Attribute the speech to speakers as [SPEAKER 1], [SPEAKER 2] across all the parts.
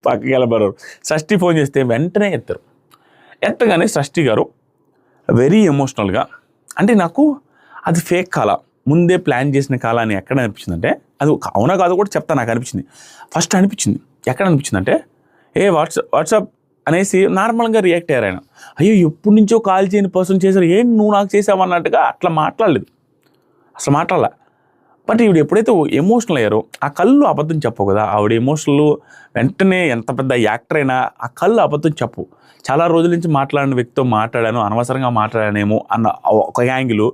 [SPEAKER 1] పక్కకి వెళ్ళబోరు. షష్ఠి ఫోన్ చేస్తే వెంటనే ఎత్తారు. ఎత్తగానే షష్ఠి గారు వెరీ ఎమోషనల్గా, అంటే నాకు అది ఫేక్ కాల, ముందే ప్లాన్ చేసిన కాల అని ఎక్కడ అనిపించింది అంటే, అది అవునా కాదు కూడా చెప్తా. నాకు అనిపించింది, ఫస్ట్ అనిపించింది ఎక్కడ అనిపించింది అంటే, వాట్సాప్ అనేసి నార్మల్గా రియాక్ట్ అయ్యారు ఆయన. అయ్యో ఎప్పటి నుంచో కాల్ చేయని పర్సన్ చేశారు, ఏంటి నువ్వు నాకు చేసావు అన్నట్టుగా అట్లా మాట్లాడలేదు, అసలు మాట్లాడాల. బట్ ఈవిడ ఎప్పుడైతే ఎమోషనల్ అయ్యారో, ఆ కళ్ళు అబద్ధం చెప్పవు కదా. ఆవిడ ఎమోషనల్ వెంటనే, ఎంత పెద్ద యాక్టర్ అయినా ఆ కళ్ళు అబద్ధం చెప్పు. చాలా రోజుల నుంచి మాట్లాడిన వ్యక్తితో మాట్లాడాను, అనవసరంగా మాట్లాడానేమో అన్న ఒక యాంగిల్,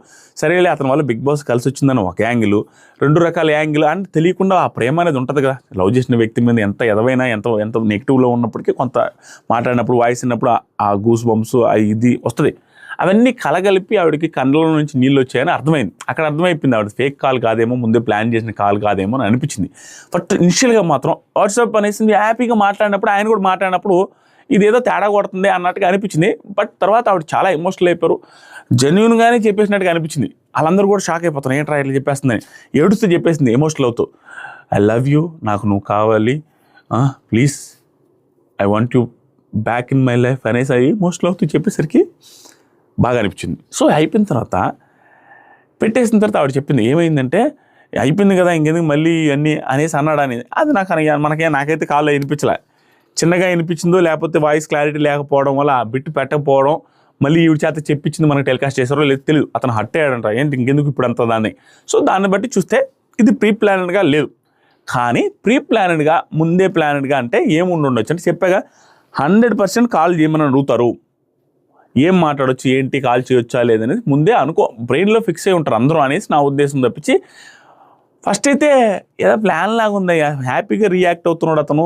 [SPEAKER 1] సరేలే అతని వల్ల బిగ్ బాస్ కలిసి వచ్చిందని ఒక యాంగిల్, 2 రకాల యాంగిల్. అంటే తెలియకుండా ఆ ప్రేమ అనేది ఉంటుంది కదా, లవ్ చేసిన వ్యక్తి మీద ఎంత ఎదవైనా, ఎంత నెగిటివ్లో ఉన్నప్పటికీ కొంత మాట్లాడినప్పుడు, వాయిస్ విన్నప్పుడు ఆ గూస్ బంప్స్ ఇది వస్తుంది. అవన్నీ కలగలిపి ఆవిడకి కళ్ళలో నుంచి నీళ్ళు వచ్చాయని అర్థమైంది. అక్కడ అర్థమైపోయింది ఆవిడ ఫేక్ కాల్ కాదేమో, ముందే ప్లాన్ చేసిన కాల్ కాదేమో అని అనిపించింది. బట్ ఇనిషియల్గా మాత్రం వాట్సాప్ అనేసి హ్యాపీగా మాట్లాడినప్పుడు, ఆయన కూడా మాట్లాడినప్పుడు ఇదేదో తేడా కొడుతుంది అన్నట్టుగా అనిపించింది. బట్ తర్వాత ఆవిడ చాలా ఎమోషనల్ అయిపోయారు, జెన్యూన్గానే చెప్పేసినట్టుగా అనిపించింది. వాళ్ళందరూ కూడా షాక్ అయిపోతున్నారు, ఏంట్రా ఇట్లా చెప్పేస్తుందని. ఏడుస్తూ చెప్పేసింది ఎమోషనల్ అవుతూ, ఐ లవ్ యూ, నాకు నువ్వు కావాలి, please I want you back in my life అనేసి అది ఎమోషనల్ అవుతూ చెప్పేసరికి బాగా అనిపించింది. సో అయిపోయిన తర్వాత పెట్టేసిన తర్వాత ఆవిడ చెప్పింది ఏమైందంటే, అయిపోయింది కదా ఇంకెందుకు మళ్ళీ అన్నీ అనేసి అన్నాడని. అది నాకైతే కాల్లో వినిపించలే. చిన్నగా వినిపించిందో, లేకపోతే వాయిస్ క్లారిటీ లేకపోవడం వల్ల ఆ బిట్ పెట్టకపోవడం, మళ్ళీ ఈవిడ చేత చెప్పించింది మనకు టెలికాస్ట్ చేశారో లేదు తెలియదు. అతను హట్ అయ్యాడంట, ఏంటి ఇంకెందుకు ఇప్పుడు అంత దాన్ని. సో దాన్ని బట్టి చూస్తే ఇది ప్రీ ప్లానెడ్గా లేదు. కానీ ప్రీ ప్లానెడ్గా, ముందే ప్లానెడ్గా అంటే ఏముండొచ్చు అంటే, చెప్పాగా 100% కాల్ చేయమని అడుగుతారు, ఏం మాట్లాడొచ్చు, ఏంటి, కాల్ చేయొచ్చా లేదనేది ముందే బ్రెయిన్లో ఫిక్స్ అయి ఉంటారు అందరూ అనేసి నా ఉద్దేశం తప్పించి, ఫస్ట్ అయితే ఏదో ప్లాన్ లాగా ఉందయ్యా, హ్యాపీగా రియాక్ట్ అవుతున్నాడు అతను.